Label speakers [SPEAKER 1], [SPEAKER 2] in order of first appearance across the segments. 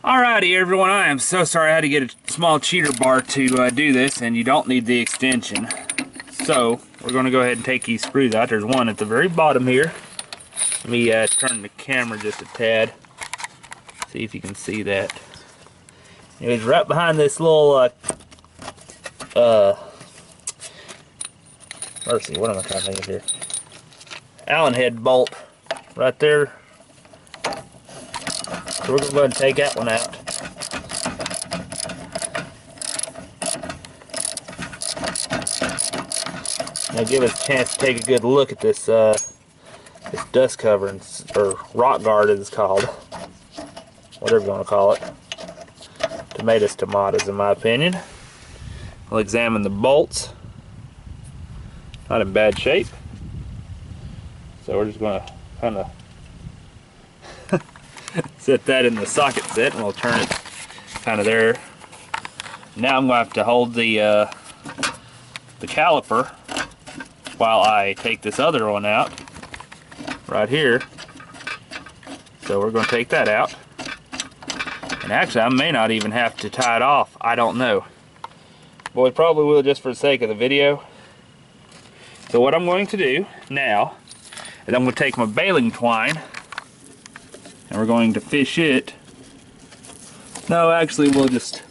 [SPEAKER 1] Alrighty everyone, I am so sorry I had to get a small cheater bar to do this, and you don't need the extension. So, we're going to go ahead and take these screws out. There's one at the very bottom here. Let me turn the camera just a tad. See if you can see that. It's right behind this little, let's see, what am I trying to think of here? Allen head bolt right there. So we're going to go ahead and take that one out. Now give us a chance to take a good look at this this dust cover, or rock guard as it's called. Whatever you want to call it. Tomatoes in my opinion. We'll examine the bolts. Not in bad shape. So we're just going to kind of set that in the socket set, and we'll turn it kind of there. Now I'm going to have to hold the caliper while I take this other one out right here. So we're going to take that out, and actually I may not even have to tie it off. I don't know, but we probably will just for the sake of the video. So what I'm going to do now is I'm going to take my baling twine, and we're going to fish it. No, actually we'll just,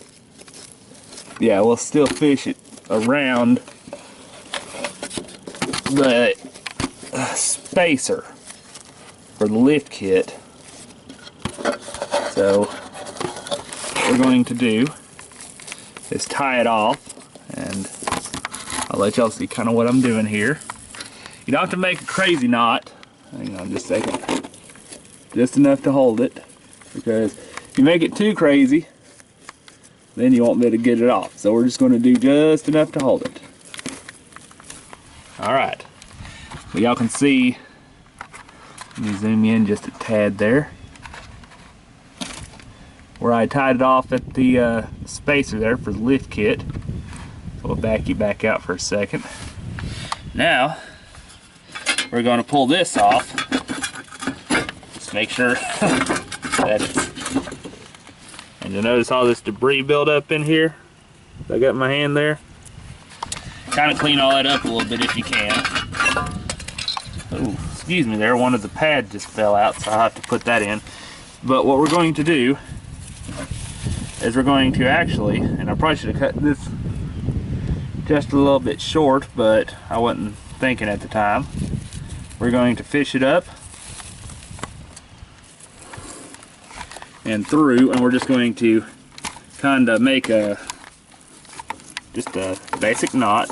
[SPEAKER 1] yeah, we'll still fish it around the spacer for the lift kit. So what we're going to do is tie it off, and I'll let y'all see kind of what I'm doing here. You don't have to make a crazy knot. Hang on just a second. Just enough to hold it, because if you make it too crazy, then you won't be able to get it off. So we're just going to do just enough to hold it. Alright. Well, y'all can see, let me zoom in just a tad there, where I tied it off at the spacer there for the lift kit. So we'll back you back out for a second. Now, we're going to pull this off. Just make sure that it's, and you'll notice all this debris build up in here. I got my hand there. Kind of clean all that up a little bit if you can. Oh, excuse me there, one of the pads just fell out, so I'll have to put that in. But what we're going to do is we're going to actually, and I probably should have cut this just a little bit short, but I wasn't thinking at the time. We're going to fish it up and through, and we're just going to kind of make just a basic knot.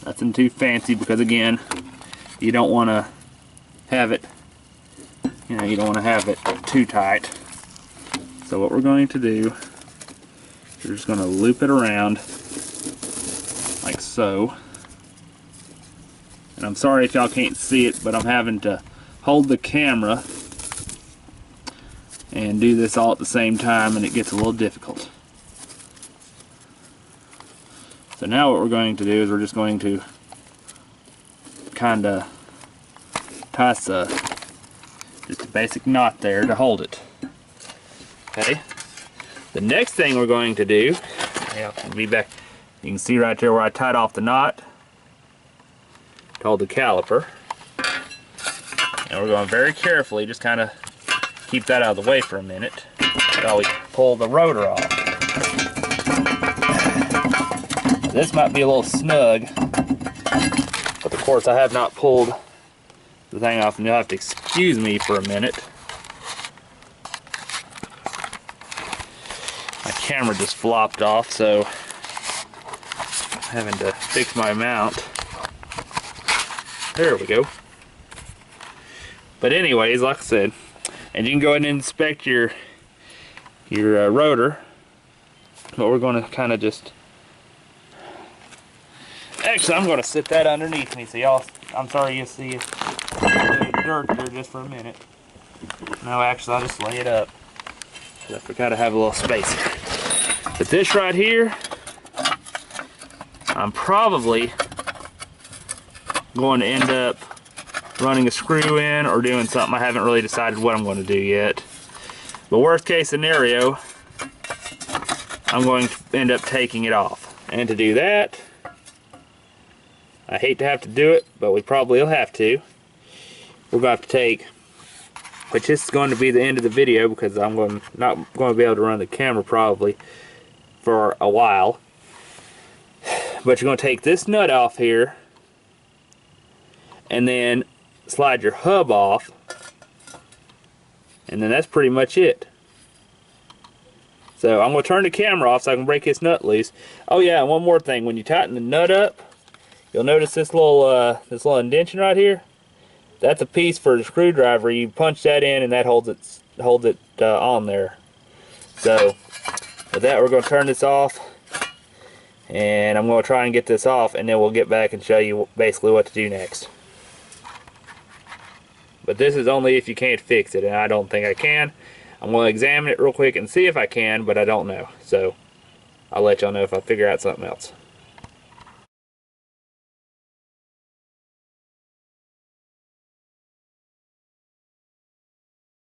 [SPEAKER 1] Nothing too fancy, because again, you don't want to have it, you know, you don't want to have it too tight. So what we're going to do, we're just going to loop it around like so. And I'm sorry if y'all can't see it, but I'm having to hold the camera and do this all at the same time, and it gets a little difficult. So now what we're going to do is we're just going to kind of tie just a basic knot there to hold it. Okay. The next thing we're going to do, I'll be back. You can see right there where I tied off the knot to hold the caliper. And we're going very carefully, just kind of keep that out of the way for a minute while we pull the rotor off. This might be a little snug, but of course I have not pulled the thing off, and you'll have to excuse me for a minute. My camera just flopped off, so I'm having to fix my mount. There we go. But anyways, like I said, and you can go ahead and inspect your rotor, but we're going to kind of just, actually I'm going to sit that underneath me, so y'all, I'm sorry you see dirt here just for a minute. No, actually I'll just lay it up, so I forgot to have a little space here. But this right here, I'm probably going to end up running a screw in or doing something. I haven't really decided what I'm going to do yet. But worst case scenario, I'm going to end up taking it off. And to do that, I hate to have to do it, but we probably will have to. We're going to have to take, which is going to be the end of the video because I'm not going to be able to run the camera probably for a while. But you're going to take this nut off here and then slide your hub off, and then that's pretty much it. So I'm going to turn the camera off so I can break this nut loose. Oh yeah, and one more thing. When you tighten the nut up, you'll notice this little indentation right here. That's a piece for the screwdriver. You punch that in and that holds it on there. So with that, we're going to turn this off. And I'm going to try and get this off, and then we'll get back and show you basically what to do next. But this is only if you can't fix it, and I don't think I can. I'm going to examine it real quick and see if I can, but I don't know. So I'll let y'all know if I figure out something else.